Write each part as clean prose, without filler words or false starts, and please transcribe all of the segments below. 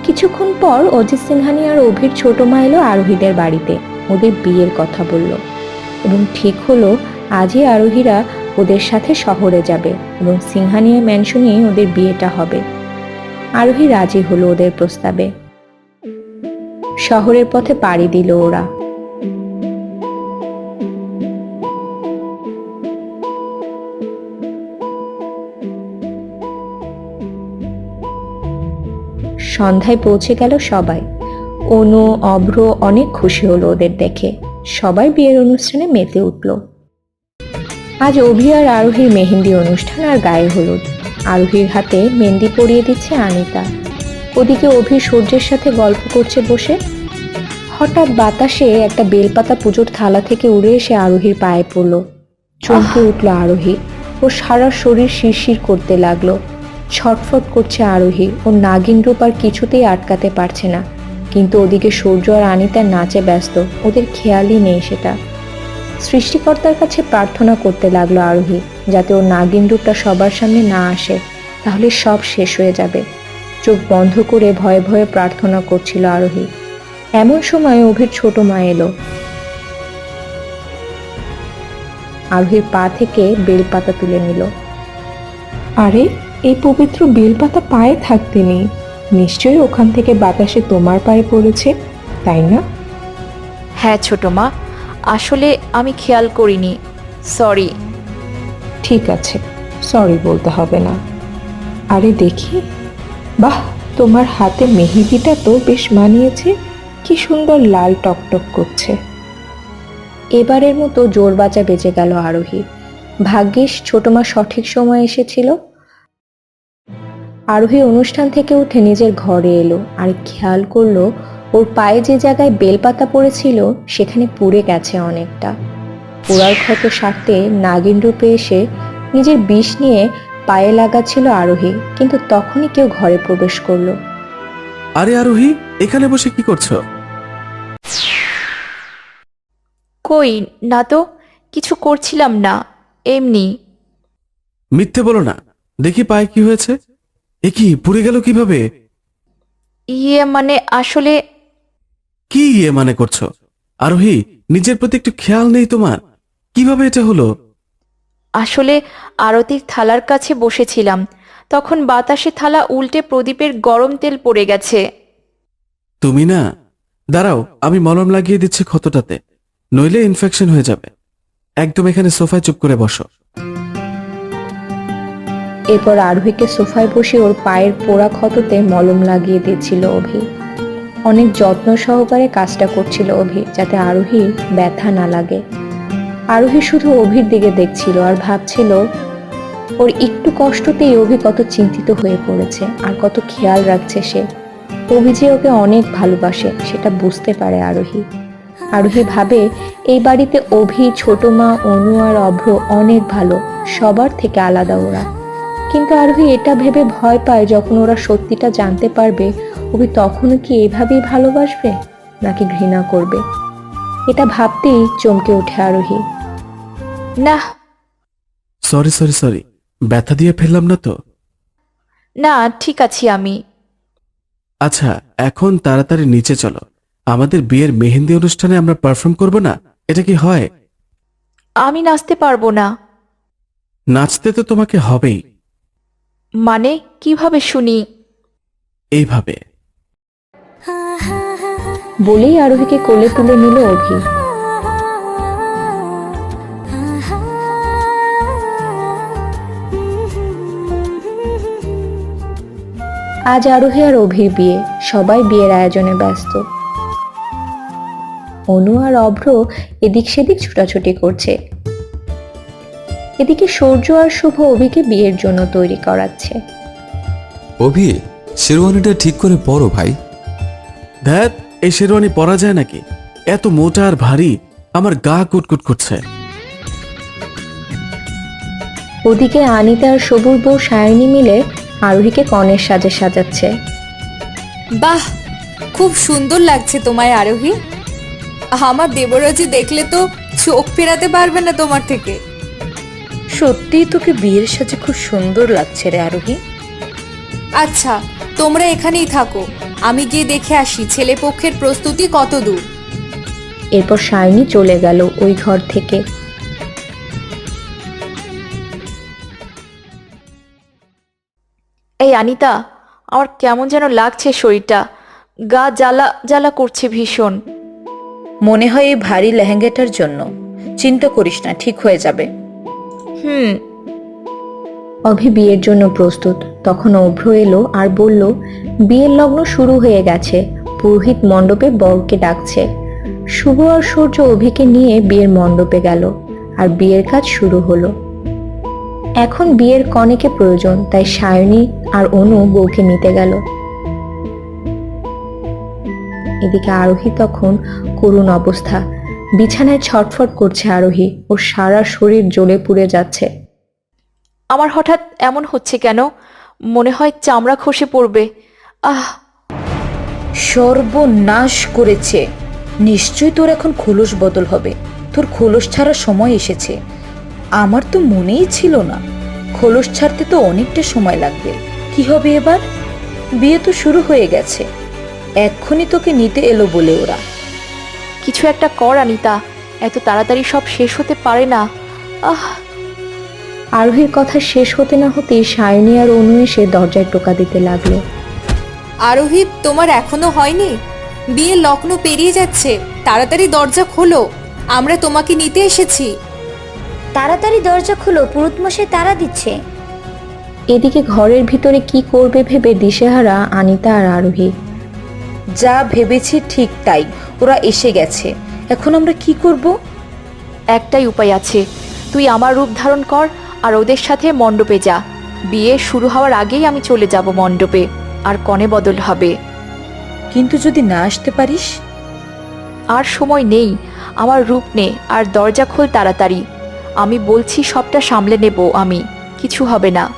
কিছুক্ষণ পর অজিত সিংহানি আর অভির ছোট মা এলো আরোহীদের বাড়িতে। ওদের বিয়ের কথা বলল এবং ঠিক হলো আজই আরোহীরা ওদের সাথে শহরে যাবে এবং সিংহানিয়া ম্যানশনে ওদের বিয়েটা হবে। আরোহী রাজি হলো ওদের প্রস্তাবে। শহরের পথে পাড়ি দিল ওরা। সন্ধ্যায় পৌঁছে গেল সবাই। অনু, অভ্র অনেক খুশি হলো ওদের দেখে। সবাই বিয়ের অনুষ্ঠানে মেতে উঠল। আজ অভি আর আরোহীর মেহেন্দি অনুষ্ঠান আর গায়ে হলুদ। আরোহীর হাতে মেহেন্দি পরিয়ে দিচ্ছে আনিতা। ওদিকে অভি সূর্যের সাথে গল্প করছে বসে। হঠাৎ বাতাসে একটা বেলপাতা পুজোর থালা থেকে উড়ে এসে আরোহীর পায়ে পড়ল। চমকে উঠল আরোহী। ওর সারা শরীর শিরশির করতে লাগলো। ছটফট করছে আরোহী। ওর নাগিন রূপ আর কিছুতেই আটকাতে পারছে না। কিন্তু ওদিকে সূর্য আর আনিতা নাচে ব্যস্ত। ওদের খেয়ালই নেই সেটা। সৃষ্টিকর্তার কাছে প্রার্থনা করতে লাগলো আরোহী, যাতে ওর নাগিন রূপটা সবার সামনে না আসে, তাহলে সব শেষ হয়ে যাবে। চোখ বন্ধ করে ভয়ে ভয়ে প্রার্থনা করছিল আরোহী। এমন সময় অভির ছোট মা এলো। আরোহীর পা থেকে বেলপাতা তুলে নিল। আরে, এই পবিত্র বেলপাতা পায়ে থাকতে নেই। নিশ্চয়ই ওখান থেকে বাতাসে তোমার পায়ে পড়েছে, তাই না? হ্যাঁ ছোট মা, আসলে আমি খেয়াল করিনি, সরি। ঠিক আছে, সরি বলতে হবে না। আরে দেখি, বাহ, তোমার হাতে মেহেদিটা তো বেশ মানিয়েছে। কি সুন্দর লাল টকটক করছে। এবারের মতো জোর বাজা বেজে গেল আরোহী। ভাগ্যিস ছোট মা সঠিক সময় এসেছিল। আরোহী অনুষ্ঠান থেকে উঠে নিজের ঘরে এলো আর খেয়াল করলো ওর পায়ে যে জায়গায় বেলপাতা পড়েছিল সেখানে পুড়ে গেছে অনেকটা। পোড়ার ক্ষত সারতে নাগিন রূপে এসে নিজের বিষ নিয়ে পায়ে লাগাচ্ছিল আরোহী, কিন্তু তখনই কেউ ঘরে প্রবেশ করলো। আরে আরোহী, এখানে বসে কি করছো? কই না তো, কিছু করছিলাম না, এমনি। মিথ্যে বলো না, দেখি পায়ে কি হয়েছে। এ কি পুড়ে গেল কিভাবে? মানে আসলে কি মানে করছো? আরোহী, নিজের প্রতি একটু খেয়াল নেই তোমার? কিভাবে এটা হলো? আসলে আরতির থালার কাছে বসেছিলাম, তখন বাতাসে থালা উল্টে প্রদীপের গরম তেল পড়ে গেছে। তুমি না, দাঁড়াও, আমি মলম লাগিয়ে দিচ্ছি ক্ষতটাতে, নইলে ইনফেকশন হয়ে যাবে। একদম এখানে সোফায় চুপ করে বসো। এরপর আরোহীকে সোফায় বসে ওর পায়ের পোড়া ক্ষততে মলম লাগিয়ে দিচ্ছিল অভি। অনেক যত্ন সহকারে কাজটা করছিল অভি, যাতে আরোহীর ব্যথা না লাগে। আরোহী শুধু অভির দিকে দেখছিল আর ভাবছিল ওর একটু কষ্টতেই অভি কত চিন্তিত হয়ে পড়েছে আর কত খেয়াল রাখছে সে। অভি যে ওকে অনেক ভালোবাসে সেটা বুঝতে পারে আরোহী। আরোহী ভাবে এই বাড়িতে অভি, ছোট মা, অনু আর অভ্র অনেক ভালো, সবার থেকে আলাদা ওরা। কিন্তু আরোহী এটা ভেবে ভয় পায়, যখন ওরা সত্যিটা জানতে পারবে অভি তখনও কি এভাবেই ভালোবাসবে নাকি ঘৃণা করবে। এটা ভাবতেই চমকে ওঠে আরোহী। না সরি সরি সরি, ব্যথা দিয়ে ফেললাম না তো? না, ঠিক আছি আমি। আচ্ছা, এখন তাড়াতাড়ি নিচে চলো। আমাদের বিয়ের মেহেন্দি অনুষ্ঠানে আমরা পারফর্ম করব না, এটা কি হয়? আমি নাচতে পারবো না। নাচতে তো তোমাকে হবেই। মানে কিভাবে শুনি? এইভাবে। বলেই আরোহীকে কোলে তুলে নিল অভি। আজ আরোহী আর অভির বিয়ে। সবাই বিয়ের আয়োজনে ব্যস্ত। অনু আর অভ্র এদিক সেদিক ছুটাছুটি করছে। এদিকে সূর্য আর শুভ অভিকে বিয়ের জন্য তৈরি করাচ্ছে। অভি, শেরওয়ানিটা ঠিক করে পরো ভাই। ধ্যাত, এই শেরওয়ানি পরা যায় নাকি? এত মোটা আর ভারী, আমার গা কুটকুট করছে। ওদিকে আনিতা আর সবুর বউ সায়নী মিলে আরোহীকে কনের সাজে সাজাচ্ছে। বাহ, খুব সুন্দর লাগছে তোমায় আরোহী। আমার দেবরাজি দেখলে তো চোখ ফেরাতে পারবে না তোমার থেকে। সত্যিই তোকে বিয়ের সাজে খুব সুন্দর লাগছে রে আরোহী। আচ্ছা, তোমরা এখানেই থাকো, আমি গিয়ে দেখে আসি ছেলে পক্ষের প্রস্তুতি কত দূর। এরপর সায়নী চলে গেল ওই ঘর থেকে। এই আনিতা, আমার কেমন যেন লাগছে শরীরটা, গা জ্বালা জ্বালা করছে ভীষণ। মনে হয় এই ভারী লেহেঙ্গাটার জন্য। চিন্তা করিস না, ঠিক হয়ে যাবে। হুম। অভি বিয়ের জন্য প্রস্তুত। তখন অভ্র এলো আর বলল, বিয়ের লগ্ন শুরু হয়ে গেছে, পুরোহিত মণ্ডপে বরকে ডাকছে। শুভ আর সূর্য অভিকে নিয়ে বিয়ের মণ্ডপে গেল আর বিয়ের কাজ শুরু হলো। এখন বিয়ের কনেকে প্রয়োজন, তাই সায়নী আর অনু বউকে নিতে গেল। এদিকে আরোহী তখন করুণ অবস্থা, বিছানায় ছটফট করছে আরোহী, ওর সারা শরীর জ্বলে পুড়ে যাচ্ছে। আমার হঠাৎ এমন হচ্ছে কেন? মনে হয় চামড়া খসে পড়বে। আহ! সর্বনাশ করেছে। নিশ্চয়ই তোর এখন খোলস বদল হবে। তোর খোলস ছাড়ার সময় এসেছে। আমার তো মনেই ছিল না। খোলস ছাড়তে তো অনেকটা সময় লাগবে। কি হবে এবার? বিয়ে তো শুরু হয়ে গেছে, এক্ষুনি তোকে নিতে এলো বলে ওরা। কিছু একটা কর আনিতা, এত তাড়াতাড়ি সব শেষ হতে পারে না। আহ! আরোহীর কথা শেষ হতে না হতেই সায়নী আর অনু এসে দরজায় টোকা দিতে লাগলো। আরোহী, তোমার এখনো হয়নি? বিয়ের লগ্ন পেরিয়ে যাচ্ছে, তাড়াতাড়ি দরজা খোলো, আমরা তোমাকে নিতে এসেছি। তাড়াতাড়ি দরজা খুলো, পুরুতমশাই তাড়া দিচ্ছে। এদিকে ঘরের ভিতরে কি করবে ভেবে দিশেহারা আনিতা আর আরোহী। যা ভেবেছি ঠিক তাই, ওরা এসে গেছে। এখন আমরা কি করব? একটাই উপায় আছে, তুই আমার রূপ ধারণ কর আর ওদের সাথে মণ্ডপে যা। বিয়ে শুরু হওয়ার আগেই আমি চলে যাব মণ্ডপে, আর কনে বদল হবে। কিন্তু যদি না আসতে পারিস? আর সময় নেই, আমার রূপ নে আর দরজা খোল তাড়াতাড়ি। আমি বলছি সবটা সামলে নেব আমি, কিছু হবে না।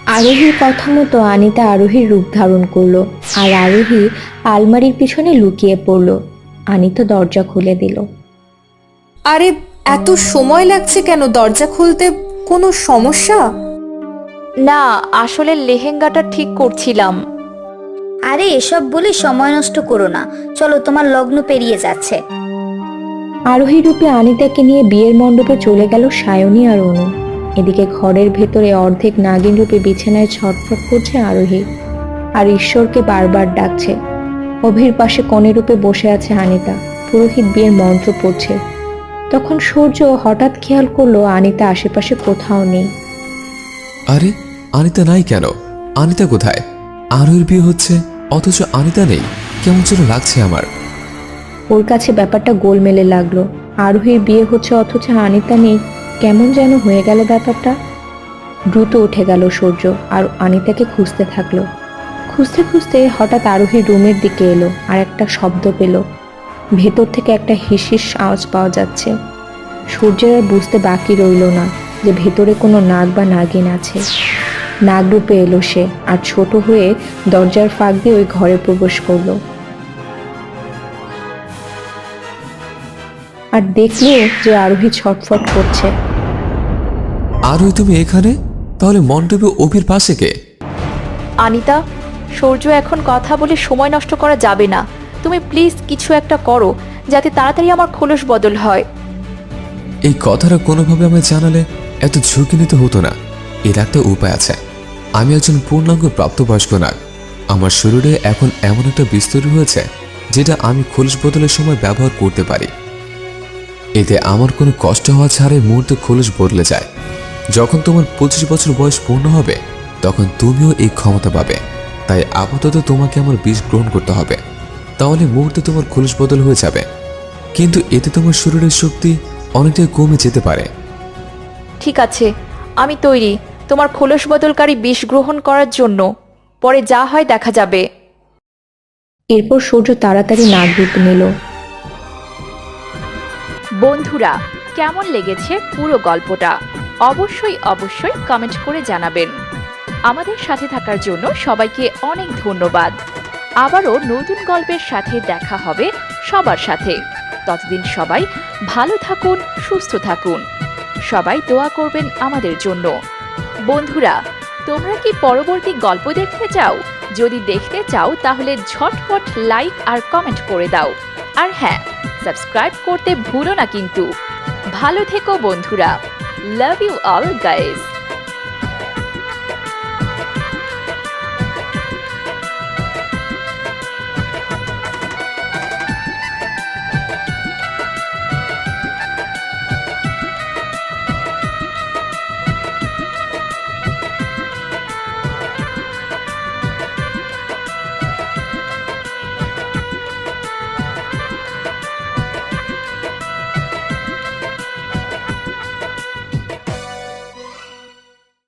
আরোহীর কথা মতো আনিতা আরোহীর রূপ ধারণ করলো আর আরোহী আলমারির পিছনে লুকিয়ে পড়লো। আনিতা দরজা খুলে দিল। আরে, এত সময় লাগছে কেন দরজা খুলতে? কোনো সমস্যা? না, আসলে লেহেঙ্গাটা ঠিক করছিলাম। আরে এসব বলে সময় নষ্ট করো না, চলো, তোমার লগ্ন পেরিয়ে যাচ্ছে। আরোহী রূপে আনিতাকে নিয়ে বিয়ের মণ্ডপে চলে গেল সায়নী আর অনু। এদিকে ঘরের ভেতরে অর্ধেক নাগিন রূপে বিছানায় ছটফট করছে আরোহী আর ঈশ্বরকে বারবার ডাকছে। অভির পাশে কনে রূপে বসে আছে আনিতা, পুরোহিত বিয়ের মন্ত্র পড়ছে। তখন সূর্য হঠাৎ খেয়াল করলো আনিতা আশেপাশে কোথাও নেই। আরে, আনিতা নাই কেন? আনিতা কোথায়? আরোহীর বিয়ে হচ্ছে অথচ আনিতা নেই, কেমন যেন লাগছে আমার। ওর কাছে ব্যাপারটা গোলমেলে লাগলো। আরোহীর বিয়ে হচ্ছে অথচ আনিতা নেই, কেমন যেন হয়ে গেল ব্যাপারটা। দ্রুত উঠে গেল সূর্য আর আনিতাকে খুঁজতে থাকলো। খুঁজতে খুঁজতে হঠাৎ আরোহীর রুমের দিকে এলো আর একটা শব্দ পেল। ভেতর থেকে একটা হিসিস আওয়াজ পাওয়া যাচ্ছে। সূর্যের আর বুঝতে বাকি রইল না যে ভেতরে কোনো নাগ বা নাগিন আছে। নাগরূপে এলো সে আর ছোট হয়ে দরজার ফাঁক দিয়ে ওই ঘরে প্রবেশ করলো আর দেখলো যে আরোহী ছটফট করছে। আরোহী, তুমি এখানে? তাহলে মণ্ডপে অভির পাশে কে? আনিতা, সূর্য এখন কথা বলে সময় নষ্ট করা যাবে না। তুমি প্লিজ কিছু একটা করো যাতে তাড়াতাড়ি আমার খোলস বদল হয়। এই কথাটা কোনোভাবে আমায় জানালে এত ঝুঁকি নিতে হতো না। এর একটা উপায় আছে। আমি একজন পূর্ণাঙ্গ প্রাপ্তবয়স্ক নাগ। আমার শরীরে এখন এমন একটা বিস্তর হয়েছে যেটা আমি খোলস বদলের সময় ব্যবহার করতে পারি। এতে আমার কোনো কষ্ট হওয়া ছাড়াই মুহূর্তে খোলস বদলে যায়। যখন তোমার 25 বছর বয়স পূর্ণ হবে তখন তুমিও এই ক্ষমতা পাবে। তাই আপাতত তোমাকে আমার বিষ গ্রহণ করতে হবে, তাহলে মুহূর্তে তোমার খোলস বদল হয়ে যাবে। কিন্তু এতে তোমার শরীরের শক্তি অনেকটাই কমে যেতে পারে। ঠিক আছে, আমি তৈরি তোমার খোলস বদলকারী বিষ গ্রহণ করার জন্য। পরে যা হয় দেখা যাবে। এরপর সূর্য তাড়াতাড়ি নাগরূপ নিল। বন্ধুরা, কেমন লেগেছে পুরো গল্পটা অবশ্যই অবশ্যই কমেন্ট করে জানাবেন। আমাদের সাথে থাকার জন্য সবাইকে অনেক ধন্যবাদ। আবারও নতুন গল্পের সাথে দেখা হবে সবার সাথে। ততদিন সবাই ভালো থাকুন, সুস্থ থাকুন। সবাই দোয়া করবেন আমাদের জন্য। বন্ধুরা, তোমরা কি পরবর্তী গল্প দেখতে চাও? যদি দেখতে চাও তাহলে ঝটপট লাইক আর কমেন্ট করে দাও। আর হ্যাঁ, সাবস্ক্রাইব করতে ভুলো না কিন্তু। ভালো থেকো বন্ধুরা। Love you all guys.